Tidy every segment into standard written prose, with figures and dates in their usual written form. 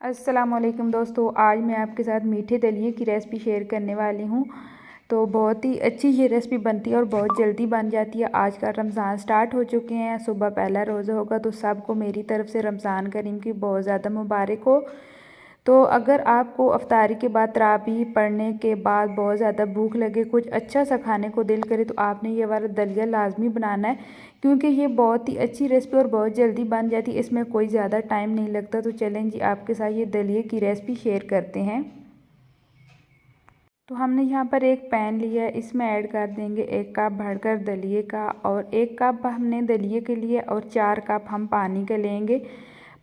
अस्सलाम वालेकुम दोस्तों, आज मैं आपके साथ मीठे दलिए की रेसिपी शेयर करने वाली हूँ। तो बहुत ही अच्छी ये रेसिपी बनती है और बहुत जल्दी बन जाती है। आज का रमज़ान स्टार्ट हो चुके हैं, सुबह पहला रोज़ा होगा, तो सबको मेरी तरफ से रमज़ान करीम की बहुत ज़्यादा मुबारक हो। तो अगर आपको अफ्तारी के बाद तरावी पढ़ने के बाद बहुत ज़्यादा भूख लगे, कुछ अच्छा सा खाने को दिल करे, तो आपने ये वाला दलिया लाजमी बनाना है, क्योंकि ये बहुत ही अच्छी रेसिपी और बहुत जल्दी बन जाती है। इसमें कोई ज़्यादा टाइम नहीं लगता। तो चलें जी, आपके साथ ये दलिए की रेसिपी शेयर करते हैं। तो हमने यहाँ पर एक पैन लिया है, इसमें ऐड कर देंगे 1 कप भरकर दलिए का, और 1 कप हमने दलिए के लिए और 4 कप हम पानी का लेंगे।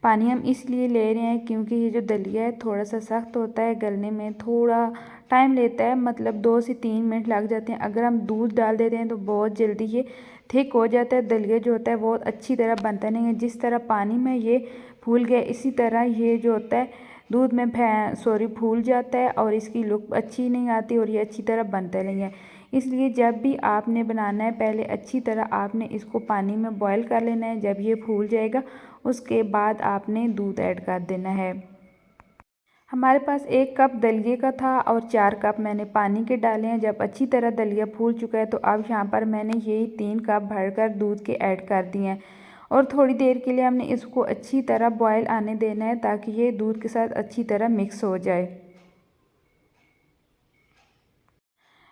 पानी हम इसलिए ले रहे हैं क्योंकि ये जो दलिया है थोड़ा सा सख्त होता है, गलने में थोड़ा टाइम लेता है, मतलब 2 से 3 मिनट लग जाते हैं। अगर हम दूध डाल देते हैं तो बहुत जल्दी ये थिक हो जाता है। दलिया जो होता है बहुत अच्छी तरह बनता नहीं है। जिस तरह पानी में ये फूल गया, इसी तरह ये जो होता है दूध में फूल जाता है और इसकी लुक अच्छी नहीं आती और ये अच्छी तरह बनता नहीं है। इसलिए जब भी आपने बनाना है, पहले अच्छी तरह आपने इसको पानी में बॉईल कर लेना है। जब ये फूल जाएगा उसके बाद आपने दूध ऐड कर देना है। हमारे पास 1 कप दलिए का था और 4 कप मैंने पानी के डाले हैं। जब अच्छी तरह दलिया फूल चुका है तो अब यहाँ पर मैंने यही 3 कप भरकर दूध के ऐड कर दिए हैं और थोड़ी देर के लिए हमने इसको अच्छी तरह बॉयल आने देना है, ताकि ये दूध के साथ अच्छी तरह मिक्स हो जाए।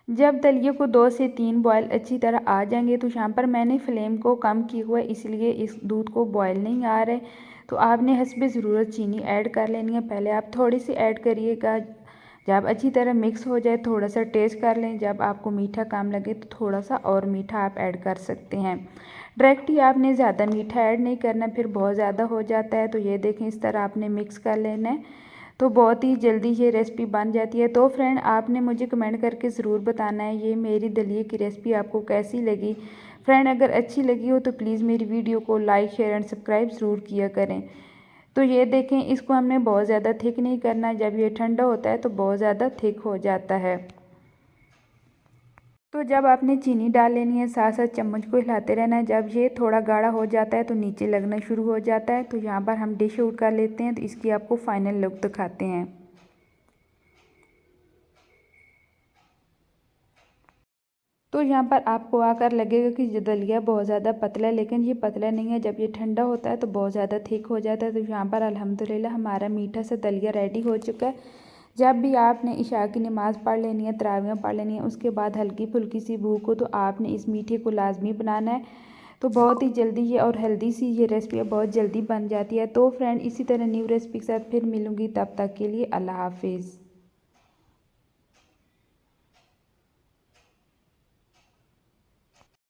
जब दलिए को 2 से 3 बॉयल अच्छी तरह आ जाएंगे, तो यहाँ पर मैंने फ्लेम को कम किया हुआ है, इसलिए इस दूध को बॉयल नहीं आ रहे। तो आपने हस्बे ज़रूरत चीनी ऐड कर लेनी है। पहले आप थोड़ी सी ऐड करिएगा। जब अच्छी तरह मिक्स हो जाए थोड़ा सा टेस्ट कर लें। जब आपको मीठा कम लगे तो थोड़ा सा और मीठा आप ऐड कर सकते हैं। डायरेक्ट ही आपने ज़्यादा मीठा ऐड नहीं करना, फिर बहुत ज़्यादा हो जाता है। तो ये देखें, इस तरह आपने मिक्स कर लेना है, तो बहुत ही जल्दी ये रेसिपी बन जाती है। तो फ्रेंड, आपने मुझे कमेंट करके ज़रूर बताना है ये मेरी दलिए की रेसिपी आपको कैसी लगी। फ्रेंड, अगर अच्छी लगी हो तो प्लीज़ मेरी वीडियो को लाइक, शेयर एंड सब्सक्राइब ज़रूर किया करें। तो ये देखें, इसको हमने बहुत ज़्यादा थिक नहीं करना है। जब ये ठंडा होता है तो बहुत ज़्यादा थिक हो जाता है। तो जब आपने चीनी डाल लेनी है, साथ साथ चम्मच को हिलाते रहना है। जब ये थोड़ा गाढ़ा हो जाता है तो नीचे लगना शुरू हो जाता है। तो यहाँ पर हम डिश आउट कर लेते हैं, तो इसकी आपको फाइनल लुक दिखाते हैं। तो यहाँ पर आपको आकर लगेगा कि ये दलिया बहुत ज़्यादा पतला है, लेकिन ये पतला नहीं है। जब ये ठंडा होता है तो बहुत ज़्यादा थिक हो जाता है। तो यहाँ पर अल्हम्दुलिल्लाह हमारा मीठा सा दलिया रेडी हो चुका है। जब भी आपने इशा की नमाज़ पढ़ लेनी है, तरावियाँ पढ़ लेनी है, उसके बाद हल्की फुल्की सी भूख हो तो आपने इस मीठे को लाजमी बनाना है। तो बहुत ही जल्दी ये और हेल्दी सी ये रेसिपी बहुत जल्दी बन जाती है। तो फ्रेंड, इसी तरह न्यू रेसिपी के साथ फिर मिलूँगी, तब तक के लिए अल्लाह हाफिज़।